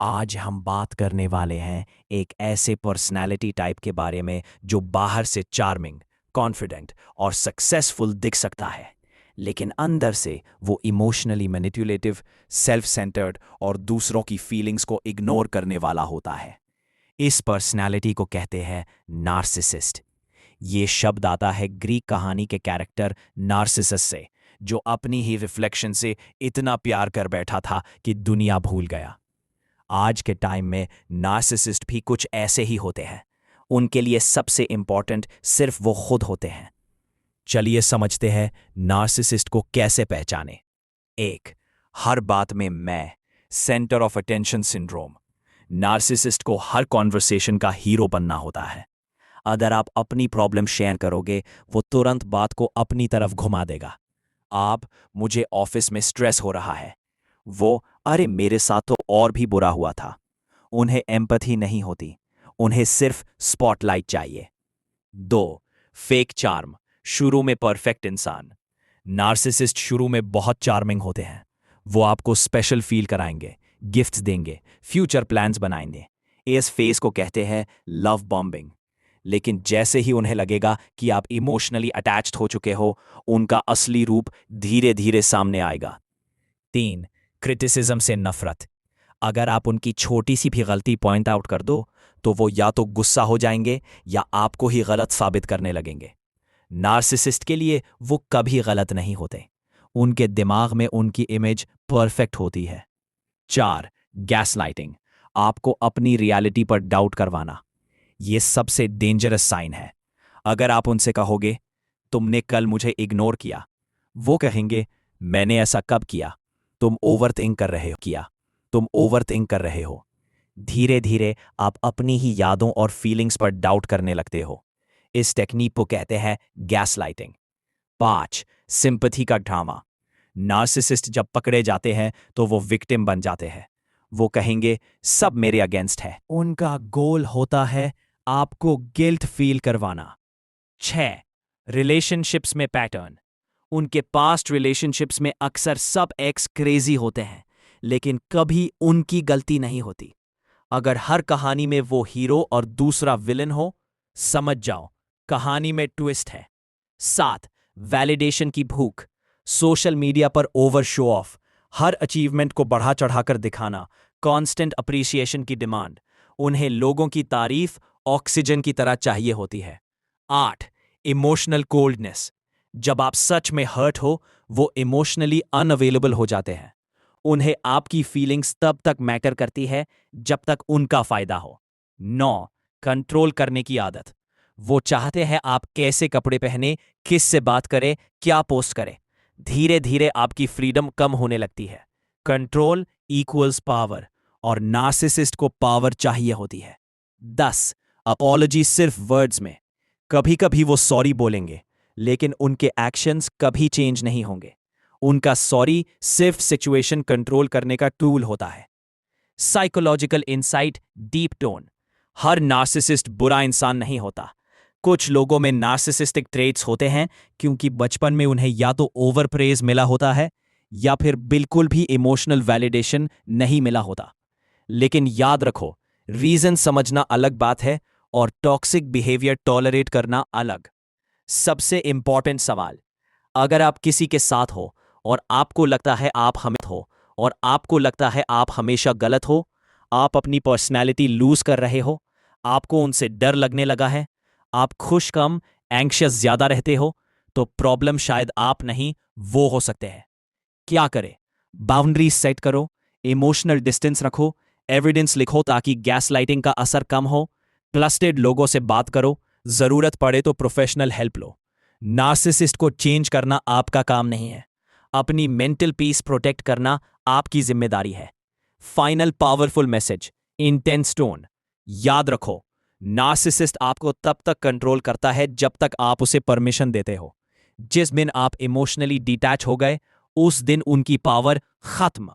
आज हम बात करने वाले हैं एक ऐसे पर्सनालिटी टाइप के बारे में जो बाहर से चार्मिंग, कॉन्फिडेंट और सक्सेसफुल दिख सकता है, लेकिन अंदर से वो इमोशनली मैनिपुलेटिव, सेल्फ सेंटर्ड और दूसरों की फीलिंग्स को इग्नोर करने वाला होता है। इस पर्सनालिटी को कहते हैं नार्सिसिस्ट। ये शब्द आता है ग्रीक कहानी के कैरेक्टर नार्सिसस से, जो अपनी ही रिफ्लेक्शन से इतना प्यार कर बैठा था कि दुनिया भूल गया। आज के टाइम में नार्सिसिस्ट भी कुछ ऐसे ही होते हैं। उनके लिए सबसे इंपॉर्टेंट सिर्फ वो खुद होते हैं। चलिए समझते हैं नार्सिसिस्ट को कैसे पहचाने। 1. हर बात में मैं, centre of attention syndrome. Narcissist को हर कॉन्वर्सेशन का हीरो बनना होता है। अगर आप अपनी प्रॉब्लम शेयर करोगे, वो तुरंत बात को अपनी तरफ घुमा देगा। आप, मुझे ऑफिस में स्ट्रेस हो रहा है। वो, अरे मेरे साथ तो और भी बुरा हुआ था। उन्हें एम्पैथी नहीं होती, उन्हें सिर्फ स्पॉटलाइट चाहिए। 2. फेक चार्म, शुरू में परफेक्ट इंसान। नार्सिसिस्ट शुरू में बहुत चार्मिंग होते हैं। वो आपको स्पेशल फील कराएंगे, गिफ्ट्स देंगे, फ्यूचर प्लान्स बनाएंगे। इस फेस को कहते हैं लव बॉम्बिंग। लेकिन जैसे ही उन्हें लगेगा कि आप इमोशनली अटैच्ड हो चुके हो, उनका असली रूप धीरे धीरे सामने आएगा। 3. क्रिटिसिज्म से नफरत। अगर आप उनकी छोटी सी भी गलती पॉइंट आउट कर दो, तो वो या तो गुस्सा हो जाएंगे या आपको ही गलत साबित करने लगेंगे। नार्सिसिस्ट के लिए वो कभी गलत नहीं होते। उनके दिमाग में उनकी इमेज परफेक्ट होती है। 4. गैसलाइटिंग, आपको अपनी रियलिटी पर डाउट करवाना। ये सबसे डेंजरस साइन है। अगर आप उनसे कहोगे, तुमने कल मुझे इग्नोर किया, वो कहेंगे, मैंने ऐसा कब किया? तुम ओवरथिंक कर रहे हो किया तुम ओवरथिंक कर रहे हो। धीरे धीरे आप अपनी ही यादों और फीलिंग्स पर डाउट करने लगते हो। इस टेक्निक को कहते हैं गैसलाइटिंग। 5. सिंपैथी का ड्रामा। नार्सिसिस्ट जब पकड़े जाते हैं तो वो विक्टिम बन जाते हैं। वो कहेंगे, सब मेरे अगेंस्ट है। उनका गोल होता है आपको गिल्ट फील करवाना। 6. रिलेशनशिप्स में पैटर्न। उनके पास्ट रिलेशनशिप्स में अक्सर सब एक्स क्रेजी होते हैं, लेकिन कभी उनकी गलती नहीं होती। अगर हर कहानी में वो हीरो और दूसरा विलन हो, समझ जाओ कहानी में ट्विस्ट है। 7. वैलिडेशन की भूख। सोशल मीडिया पर ओवर शो ऑफ, हर अचीवमेंट को बढ़ा चढ़ाकर दिखाना, कांस्टेंट अप्रिसिएशन की डिमांड। उन्हें लोगों की तारीफ ऑक्सीजन की तरह चाहिए होती है। 8. Emotional coldness. जब आप सच में हर्ट हो, वो इमोशनली अनअवेलेबल हो जाते हैं। उन्हें आपकी फीलिंग्स तब तक मैटर करती है जब तक उनका फायदा हो। 9. कंट्रोल करने की आदत। वो चाहते हैं आप कैसे कपड़े पहने, किस से बात करें, क्या पोस्ट करें। धीरे धीरे आपकी फ्रीडम कम होने लगती है। कंट्रोल इक्वल्स पावर, और नार्सिसिस्ट को पावर चाहिए होती है। 10. अपॉलॉजी सिर्फ वर्ड्स में। कभी कभी वो सॉरी बोलेंगे, लेकिन उनके एक्शंस कभी चेंज नहीं होंगे। उनका सॉरी सिर्फ सिचुएशन कंट्रोल करने का टूल होता है। Psychological insight, deep tone. हर नार्सिसिस्ट बुरा इंसान नहीं होता। कुछ लोगों में नार्सिसिस्टिक ट्रेट्स होते हैं क्योंकि बचपन में उन्हें या तो ओवर प्रेज मिला होता है या फिर बिल्कुल भी इमोशनल वैलिडेशन नहीं मिला होता। लेकिन याद रखो, रीजन समझना अलग बात है और टॉक्सिक बिहेवियर टॉलरेट करना अलग। सबसे इंपॉर्टेंट सवाल, अगर आप किसी के साथ हो और आपको लगता है आप हमेशा गलत हो, आप अपनी पर्सनैलिटी लूज कर रहे हो, आपको उनसे डर लगने लगा है, आप खुश कम, एंग्शियस ज्यादा रहते हो, तो प्रॉब्लम शायद आप नहीं, वो हो सकते हैं। क्या करें? बाउंड्रीज सेट करो, इमोशनल डिस्टेंस रखो, एविडेंस लिखो ताकि गैसलाइटिंग का असर कम हो, ट्रस्टेड लोगों से बात करो, जरूरत पड़े तो प्रोफेशनल हेल्प लो। नार्सिसिस्ट को चेंज करना आपका काम नहीं है। अपनी मेंटल पीस प्रोटेक्ट करना आपकी जिम्मेदारी है। Final powerful message, intense tone. याद रखो, नार्सिसिस्ट आपको तब तक कंट्रोल करता है जब तक आप उसे परमिशन देते हो। जिस दिन आप इमोशनली डिटैच हो गए, उस दिन उनकी पावर खत्म।